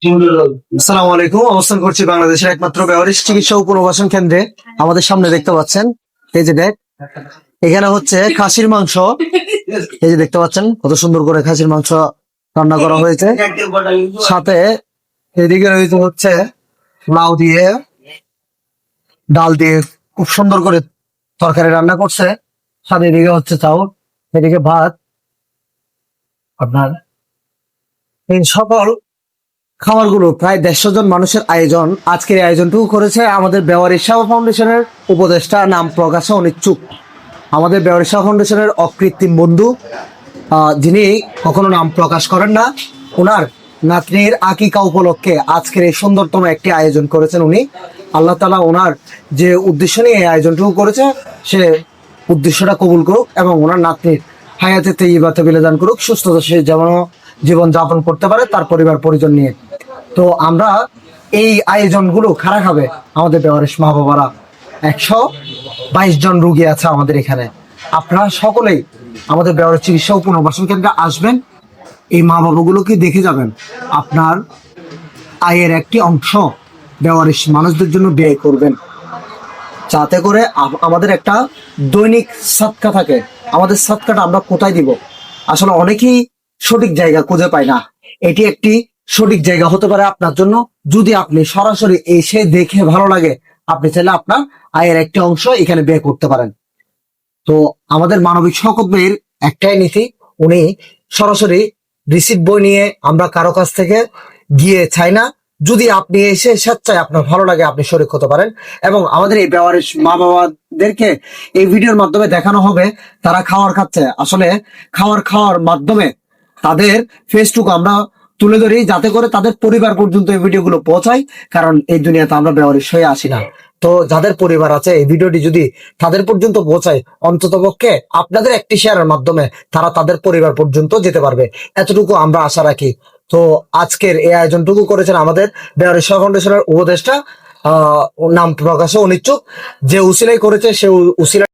আসসালামু আলাইকুম। অবস্থান করছি বাংলাদেশের একমাত্র ব্যবহারিক চিকিৎসা ও পুনর্বাসন কেন্দ্রে। আমাদের সামনে দেখতে পাচ্ছেন, এই যে দেখ, এখানে হচ্ছে খাসির মাংস। এই যে দেখতে পাচ্ছেন কত সুন্দর করে খাসির মাংস রান্না করা হয়েছে। সাথে এদিকে রয়েছে হচ্ছে লাউ দিয়ে, ডাল দিয়ে খুব সুন্দর করে তরকারি রান্না করছে। সাথে এদিকে হচ্ছে চাউল, এদিকে ভাত। আপনার এই সকল খাবারগুলো প্রায় 150 জন মানুষের আয়োজন। আজকের এই আয়োজনটুকু করেছে আমাদের বেওয়ারি সেবা ফাউন্ডেশনের উপদেষ্টা, নাম প্রকাশে অনিচ্ছুক। আমাদের বেওয়ারি সেবা ফাউন্ডেশনের অকৃত্রিম বন্ধু, যিনি কখনো নাম প্রকাশ করেন না। ওনার নাতনির আকিকা উপলক্ষে আজকের এই সুন্দরতম একটি আয়োজন করেছেন উনি। আল্লাহ তাআলা ওনার যে উদ্দেশ্য নিয়ে এই আয়োজনটুকু করেছে, সে উদ্দেশ্যটা কবুল করুক এবং ওনার নাতনির হায়াতে তৈয়বাতে বিলেদান করুক, সুস্থতা সে যেমন জীবন যাপন করতে পারে তার পরিবার পরিজন নিয়ে। তো আমরা এই আয়োজনগুলো খারাপ হবে আমাদের বেওয়ারিশ মা বাবারা। 122 জন রুগী আছে আমাদের এখানে। আপনারা সকলেই আমাদের বেওয়ারিশ চিকিৎসা ও পুনর্বাসন কেন্দ্রে আসবেন, এই মা বাবাগুলোকে দেখে যাবেন। আপনার আয়ের একটি অংশ বেওয়ারিশ মানুষদের জন্য ব্যয় করবেন, যাতে করে আমাদের একটা দৈনিক সৎকা থাকে। আমাদের সৎকাটা আমরা কোথায় দিব? আসলে অনেকেই সঠিক জায়গা খুঁজে পায় না। এটি একটি সঠিক জায়গা হতে পারে আপনার জন্য, যদি আপনি সরাসরি এসে দেখে ভালো লাগে, আপনি চাইলে আপনার আয়ের একটি অংশ এখানে ব্যয় করতে পারেন। তো আমাদের মানবিক শওকত ভাইয়ের একটাই নীতি, উনি সরাসরি রিসিপ্ট বই নিয়ে আমরা কারো কাছ থেকে গিয়ে চাই না। যদি আপনি এসে স্বেচ্ছায় আপনার ভালো লাগে, আপনি শরীক হতে পারেন। এবং আমাদের এই বেওয়ারিশ মা বাবাদেরকে এই ভিডিওর মাধ্যমে দেখানো হবে তারা খাবার খাচ্ছে। আসলে খাওয়ার মাধ্যমে তাদের ফেসটুকু আমরা তুলে ধরি, যাতে করে তাদের পরিবার পর্যন্ত এই ভিডিওগুলো পৌঁছায়। কারণ এই দুনিয়াতে আমরা বেওয়ারিশ হয়ে আসি না। তো যাদের পরিবার আছে, এই ভিডিওটি যদি তাদের পর্যন্ত পৌঁছায়, অন্তত পক্ষে আপনাদের একটি শেয়ারের মাধ্যমে তারা তাদের পরিবার পর্যন্ত যেতে পারবে, এতটুকু আমরা আশা রাখি। তো আজকের এই আয়োজনটুকু করেছেন আমাদের বেওয়ারি সেবা ফাউন্ডেশনের উপদেষ্টা, নাম প্রকাশে অনিচ্ছুক। যে উসিলাই করেছে সে উসিলা